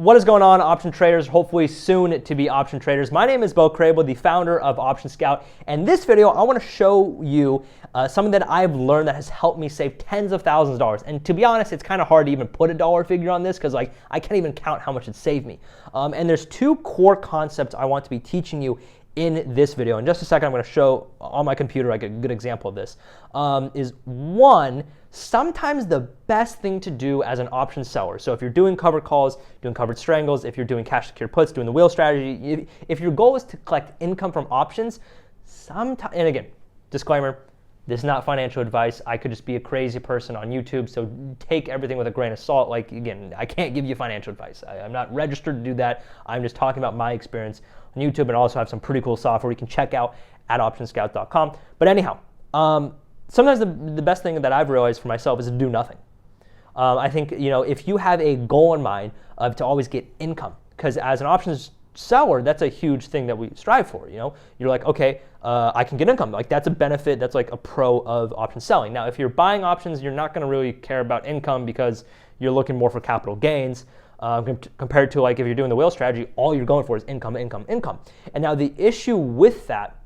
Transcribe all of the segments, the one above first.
What is going on, option traders? Hopefully soon to be option traders. My name is Bo Crable, the founder of Option Scout. And this video, I want to show you something that I've learned that has helped me save tens of thousands of dollars. And to be honest, it's kind of hard to even put a dollar figure on this because I can't even count how much it saved me. And there's two core concepts I want to be teaching you in this video. In just a second, I'm going to show on my computer like a good example of this. Is one, sometimes the best thing to do as an option seller. So if you're doing covered calls, doing covered strangles, if you're doing cash secured puts, doing the wheel strategy, if your goal is to collect income from options, sometimes, and again, disclaimer, this is not financial advice. I could just be a crazy person on YouTube, so take everything with a grain of salt. Like, again, I can't give you financial advice. I'm not registered to do that. I'm just talking about my experience on YouTube, and also have some pretty cool software you can check out at optionscout.com. But anyhow, sometimes the best thing that I've realized for myself is to do nothing. I think, if you have a goal in mind of to always get income, because as an options seller, that's a huge thing that we strive for. You're like, okay, I can get income. Like, that's a benefit. That's like a pro of option selling. Now, if you're buying options, you're not going to really care about income because you're looking more for capital gains. Compared to like if you're doing the whale strategy, all you're going for is income, income, income. And now the issue with that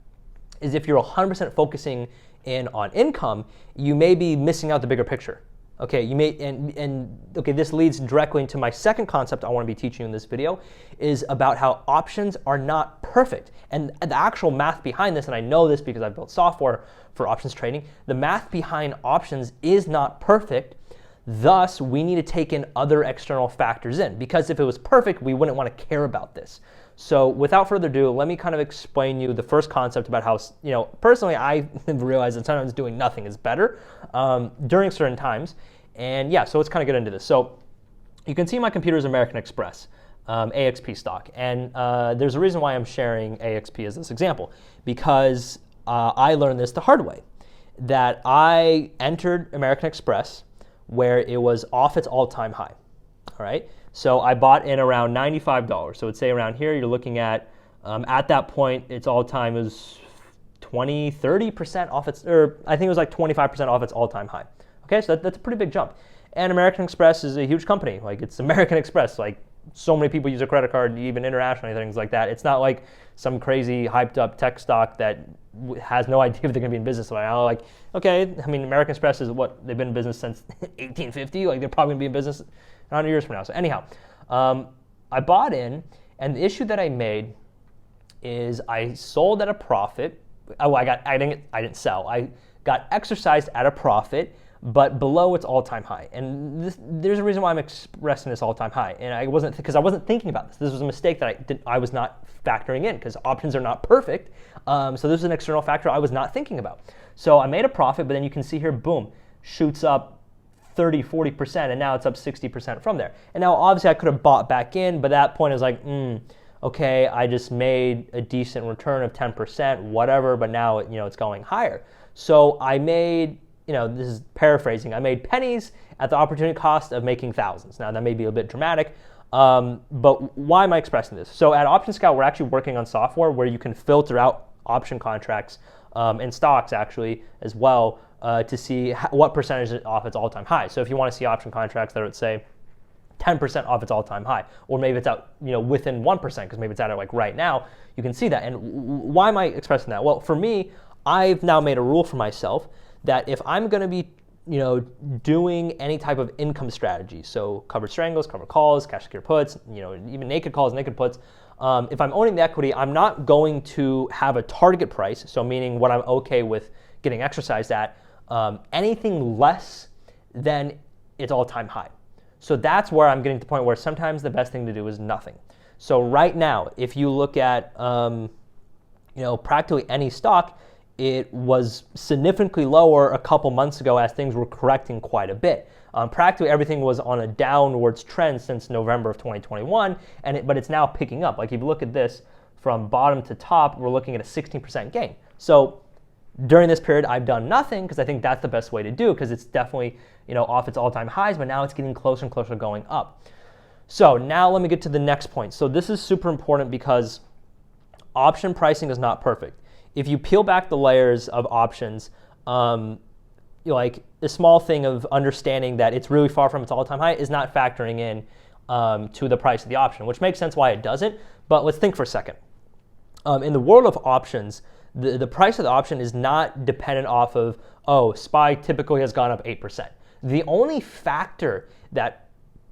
is if you're 100% focusing in on income, you may be missing out the bigger picture. Okay, you may, okay, this leads directly into my second concept I want to be teaching you in this video, is about how options are not perfect. And the actual math behind this, and I know this because I've built software for options trading, the math behind options is not perfect. Thus, we need to take in other external factors in, because if it was perfect, we wouldn't want to care about this. So without further ado, let me kind of explain you the first concept about how, personally, I realized that sometimes doing nothing is better during certain times. And yeah, so let's kind of get into this. So you can see my computer is American Express, AXP stock. And there's a reason why I'm sharing AXP as this example, because I learned this the hard way, that I entered American Express where it was off its all-time high, all right? So I bought in around $95. So let's say around here, you're looking at that point, its all-time is 30% off its, or I think it was like 25% off its all-time high. Okay, so that's a pretty big jump. And American Express is a huge company. Like, it's American Express. Like, so many people use a credit card, even internationally, things like that. It's not like some crazy hyped up tech stock that has no idea if they're going to be in business. Like, okay, I mean, American Express is what, they've been in business since 1850. Like, they're probably going to be in business 100 years from now. So anyhow, I bought in, and the issue that I made is I sold at a profit. Oh, I didn't sell. I got exercised at a profit, but below its all-time high. And there's a reason why I'm expressing this all-time high. And because I wasn't thinking about this. This was a mistake that I was not factoring in, because options are not perfect. So this is an external factor I was not thinking about. So I made a profit, but then you can see here, boom, shoots up 30, 40%, and now it's up 60% from there. And now obviously I could have bought back in, but at that point I was like, okay, I just made a decent return of 10%, whatever, but now it's going higher. So I made, this is paraphrasing, I made pennies at the opportunity cost of making thousands. Now that may be a bit dramatic, but why am I expressing this? So at Option Scout, we're actually working on software where you can filter out option contracts and stocks actually as well to see what percentage is off its all-time high. So if you want to see option contracts that would say 10% off its all-time high, or maybe it's out within 1%, because maybe it's at it like right now, you can see that. And why am I expressing that? Well, for me, I've now made a rule for myself that if I'm going to be doing any type of income strategy, so covered strangles, covered calls, cash secure puts, even naked calls, naked puts, if I'm owning the equity, I'm not going to have a target price, so meaning what I'm okay with getting exercised at, anything less than its all-time high. So that's where I'm getting to the point where sometimes the best thing to do is nothing. So right now, if you look at practically any stock, it was significantly lower a couple months ago as things were correcting quite a bit. Practically everything was on a downwards trend since November of 2021, but it's now picking up. Like, if you look at this from bottom to top, we're looking at a 16% gain. So during this period, I've done nothing because I think that's the best way to do, because it's definitely off its all-time highs, but now it's getting closer and closer to going up. So now let me get to the next point. So this is super important because option pricing is not perfect. If you peel back the layers of options, like the small thing of understanding that it's really far from its all-time high is not factoring in to the price of the option, which makes sense why it doesn't. But let's think for a second. In the world of options, the price of the option is not dependent off of, oh, SPY typically has gone up 8%. The only factor that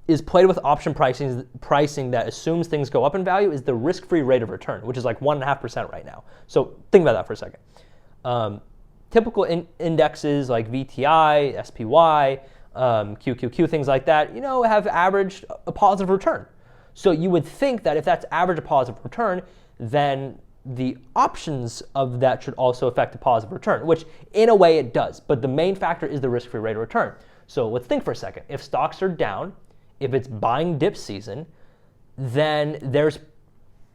is played with option pricing that assumes things go up in value is the risk-free rate of return, which is like 1.5% right now. So think about that for a second. Typical indexes like VTI, SPY, QQQ, things like that, have averaged a positive return. So you would think that if that's average a positive return, then the options of that should also affect a positive return, which in a way it does. But the main factor is the risk-free rate of return. So let's think for a second. If stocks are down, if it's buying dip season, then there's,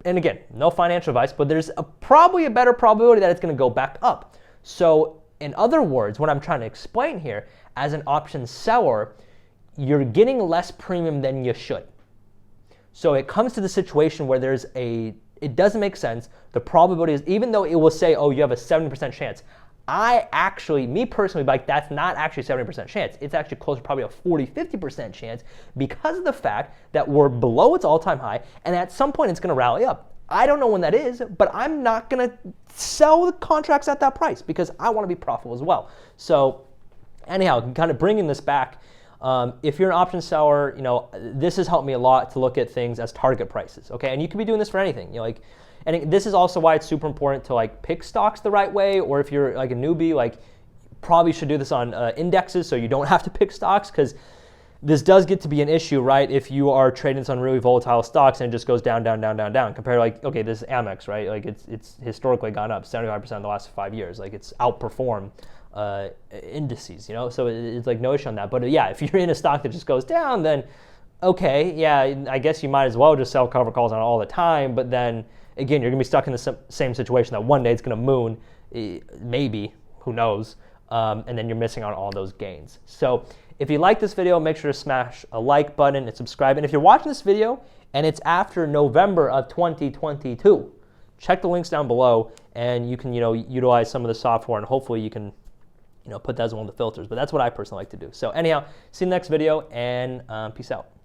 and again, no financial advice, but there's probably a better probability that it's going to go back up. So in other words, what I'm trying to explain here, as an option seller, you're getting less premium than you should. So it comes to the situation where it doesn't make sense. The probability is, even though it will say, oh, you have a 70% chance, me personally, like, that's not actually 70% chance. It's actually closer, probably a 40-50% chance, because of the fact that we're below its all-time high, and at some point it's going to rally up. I don't know when that is, but I'm not going to sell the contracts at that price because I want to be profitable as well. So anyhow, kind of bringing this back, if you're an option seller, this has helped me a lot to look at things as target prices, okay? And you can be doing this for anything, and this is also why it's super important to pick stocks the right way, or if you're like a newbie, probably should do this on indexes so you don't have to pick stocks, because this does get to be an issue, right? If you are trading some really volatile stocks and it just goes down, down, down, down, down, compared to this is Amex, right? It's historically gone up 75% in the last 5 years. It's outperformed indices, so it's no issue on that. But yeah, if you're in a stock that just goes down, then okay, yeah, I guess you might as well just sell cover calls on it all the time. But then again, you're gonna be stuck in the same situation that one day it's gonna moon, maybe, who knows, and then you're missing on all those gains. So if you like this video, make sure to smash a like button and subscribe. And if you're watching this video and it's after November of 2022, check the links down below, and you can utilize some of the software, and hopefully you can put that as one of the filters. But that's what I personally like to do. So anyhow, see you in the next video, and peace out.